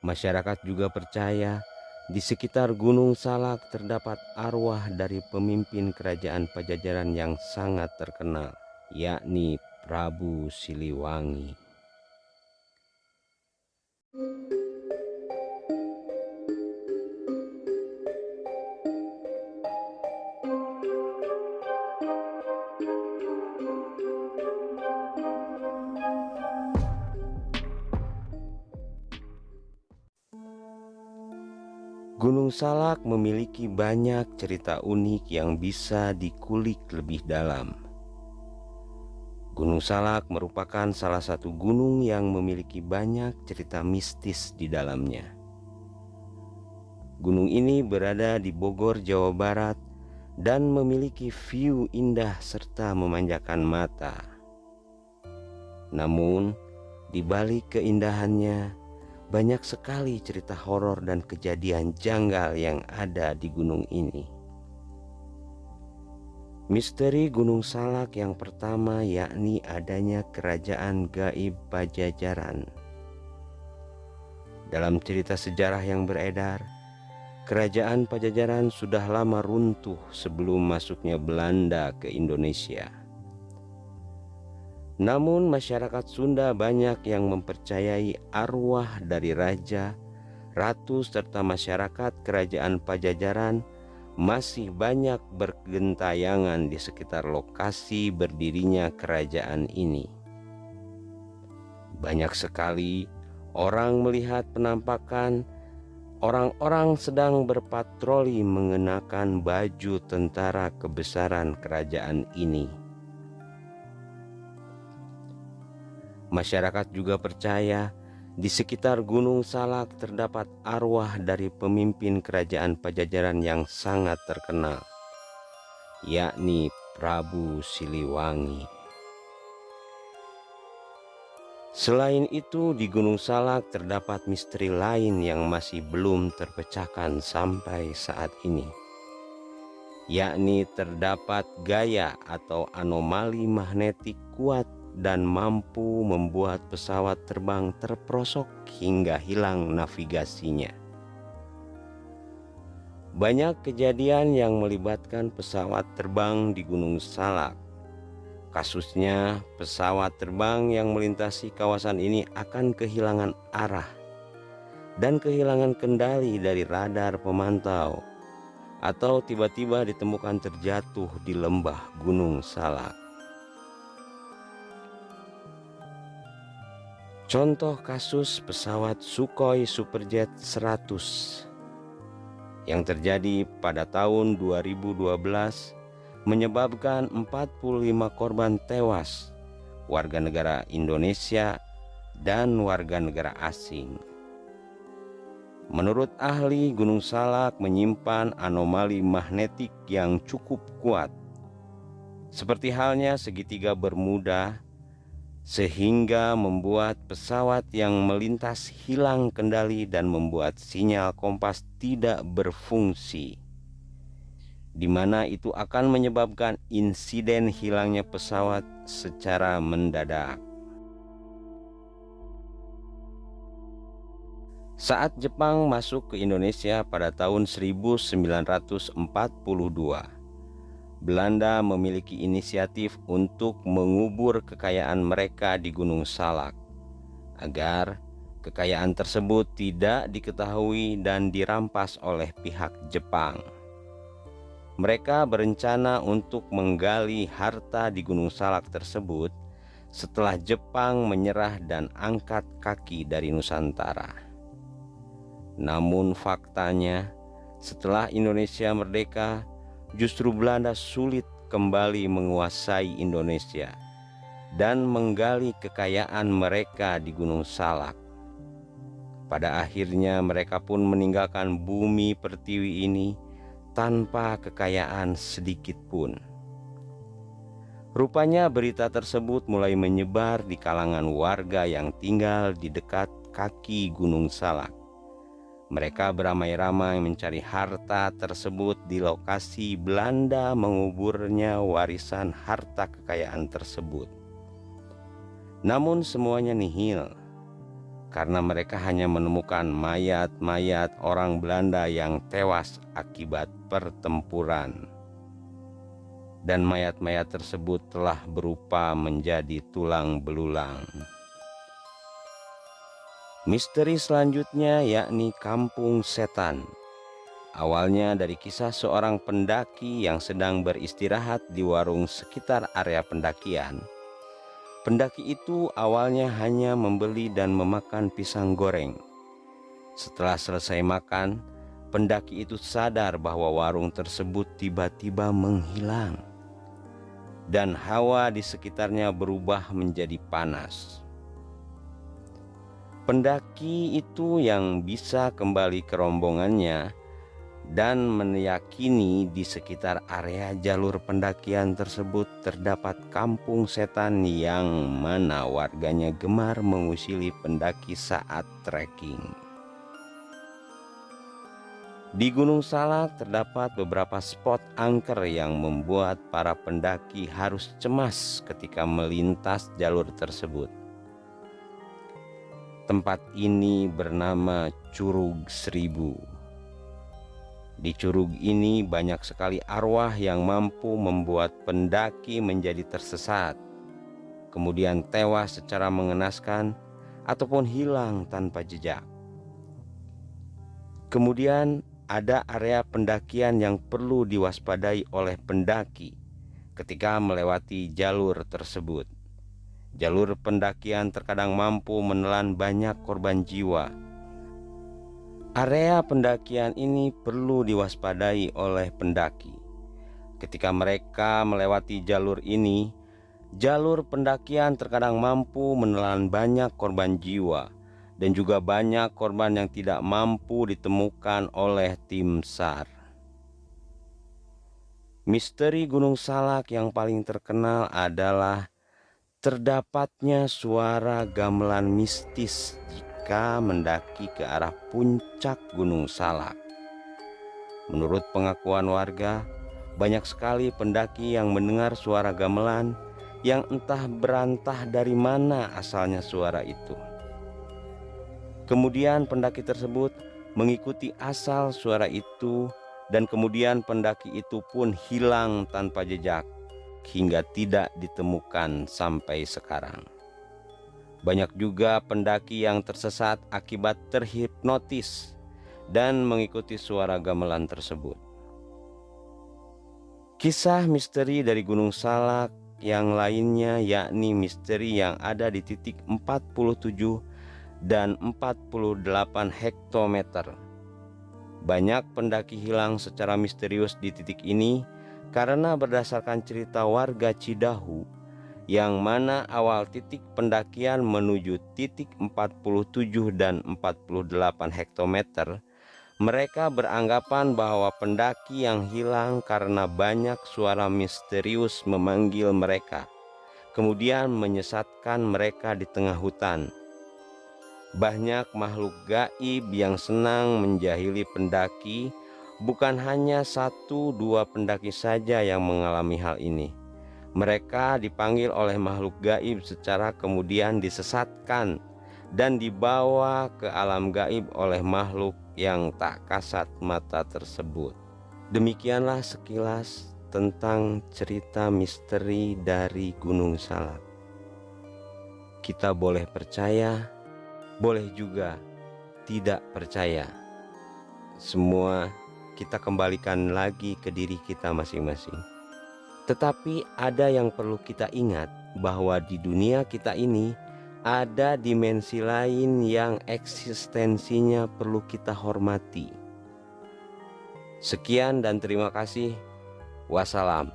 Masyarakat juga percaya di sekitar Gunung Salak terdapat arwah dari pemimpin kerajaan Pajajaran yang sangat terkenal, yakni Prabu Siliwangi. Gunung Salak memiliki banyak cerita unik yang bisa dikulik lebih dalam. Gunung Salak merupakan salah satu gunung yang memiliki banyak cerita mistis di dalamnya. Gunung ini berada di Bogor, Jawa Barat, dan memiliki view indah serta memanjakan mata. Namun, di balik keindahannya, banyak sekali cerita horor dan kejadian janggal yang ada di gunung ini. Misteri Gunung Salak yang pertama yakni adanya kerajaan gaib Pajajaran. Dalam cerita sejarah yang beredar, kerajaan Pajajaran sudah lama runtuh sebelum masuknya Belanda ke Indonesia. Namun masyarakat Sunda banyak yang mempercayai arwah dari raja, ratu serta masyarakat kerajaan Pajajaran masih banyak bergentayangan di sekitar lokasi berdirinya kerajaan ini. Banyak sekali orang melihat penampakan orang-orang sedang berpatroli mengenakan baju tentara kebesaran kerajaan ini. Masyarakat juga percaya di sekitar Gunung Salak terdapat arwah dari pemimpin kerajaan Pajajaran yang sangat terkenal, yakni Prabu Siliwangi. Selain itu, di Gunung Salak terdapat misteri lain yang masih belum terpecahkan sampai saat ini, yakni terdapat gaya atau anomali magnetik kuat dan mampu membuat pesawat terbang terperosok hingga hilang navigasinya. Banyak kejadian yang melibatkan pesawat terbang di Gunung Salak. Kasusnya, pesawat terbang yang melintasi kawasan ini akan kehilangan arah dan kehilangan kendali dari radar pemantau, atau tiba-tiba ditemukan terjatuh di lembah Gunung Salak. Contoh kasus pesawat Sukhoi Superjet 100 yang terjadi pada tahun 2012 menyebabkan 45 korban tewas, warga negara Indonesia dan warga negara asing. Menurut ahli, Gunung Salak menyimpan anomali magnetik yang cukup kuat, seperti halnya segitiga Bermuda, sehingga membuat pesawat yang melintas hilang kendali dan membuat sinyal kompas tidak berfungsi, di mana itu akan menyebabkan insiden hilangnya pesawat secara mendadak. Saat Jepang masuk ke Indonesia pada tahun 1942, Belanda memiliki inisiatif untuk mengubur kekayaan mereka di Gunung Salak, agar kekayaan tersebut tidak diketahui dan dirampas oleh pihak Jepang. Mereka berencana untuk menggali harta di Gunung Salak tersebut setelah Jepang menyerah dan angkat kaki dari Nusantara. Namun faktanya, setelah Indonesia merdeka, justru Belanda sulit kembali menguasai Indonesia dan menggali kekayaan mereka di Gunung Salak. Pada akhirnya mereka pun meninggalkan bumi pertiwi ini tanpa kekayaan sedikit pun. Rupanya berita tersebut mulai menyebar di kalangan warga yang tinggal di dekat kaki Gunung Salak. Mereka beramai-ramai mencari harta tersebut di lokasi Belanda menguburnya warisan harta kekayaan tersebut. Namun semuanya nihil. karena mereka hanya menemukan mayat-mayat orang Belanda yang tewas akibat pertempuran. Dan mayat-mayat tersebut telah berupa menjadi tulang belulang. Misteri selanjutnya yakni Kampung Setan. Awalnya dari kisah seorang pendaki yang sedang beristirahat di warung sekitar area pendakian. Pendaki itu awalnya hanya membeli dan memakan pisang goreng. Setelah selesai makan, pendaki itu sadar bahwa warung tersebut tiba-tiba menghilang. Dan hawa di sekitarnya berubah menjadi panas. Pendaki itu yang bisa kembali ke rombongannya dan meyakini di sekitar area jalur pendakian tersebut terdapat kampung setan yang mana warganya gemar mengusili pendaki saat trekking. Di Gunung Salak terdapat beberapa spot angker yang membuat para pendaki harus cemas ketika melintas jalur tersebut. Tempat ini bernama Curug Seribu. Di curug ini banyak sekali arwah yang mampu membuat pendaki menjadi tersesat, kemudian tewas secara mengenaskan ataupun hilang tanpa jejak. Kemudian ada area pendakian yang perlu diwaspadai oleh pendaki ketika melewati jalur tersebut. Jalur pendakian terkadang mampu menelan banyak korban jiwa. Area pendakian ini perlu diwaspadai oleh pendaki. Ketika mereka melewati jalur ini, jalur pendakian terkadang mampu menelan banyak korban jiwa dan juga banyak korban yang tidak mampu ditemukan oleh tim SAR. Misteri Gunung Salak yang paling terkenal adalah terdapatnya suara gamelan mistis jika mendaki ke arah puncak Gunung Salak. Menurut pengakuan warga, banyak sekali pendaki yang mendengar suara gamelan yang entah berantah dari mana asalnya suara itu. Kemudian pendaki tersebut mengikuti asal suara itu dan kemudian pendaki itu pun hilang tanpa jejak hingga tidak ditemukan sampai sekarang. Banyak juga pendaki yang tersesat akibat terhipnotis dan mengikuti suara gamelan tersebut. Kisah misteri dari Gunung Salak yang lainnya yakni misteri yang ada di titik 47 dan 48 hektometer. Banyak pendaki hilang secara misterius di titik ini karena berdasarkan cerita warga Cidahu, yang mana awal titik pendakian menuju titik 47 dan 48 hektometer, mereka beranggapan bahwa pendaki yang hilang karena banyak suara misterius memanggil mereka, kemudian menyesatkan mereka di tengah hutan. Banyak makhluk gaib yang senang menjahili pendaki, bukan hanya 1-2 pendaki saja yang mengalami hal ini. Mereka dipanggil oleh makhluk gaib secara kemudian disesatkan dan dibawa ke alam gaib oleh makhluk yang tak kasat mata tersebut. Demikianlah sekilas tentang cerita misteri dari Gunung Salak. Kita boleh percaya, boleh juga tidak percaya. Semua kita kembalikan lagi ke diri kita masing-masing. Tetapi ada yang perlu kita ingat, bahwa di dunia kita ini ada dimensi lain yang eksistensinya perlu kita hormati. Sekian dan terima kasih. Wassalam.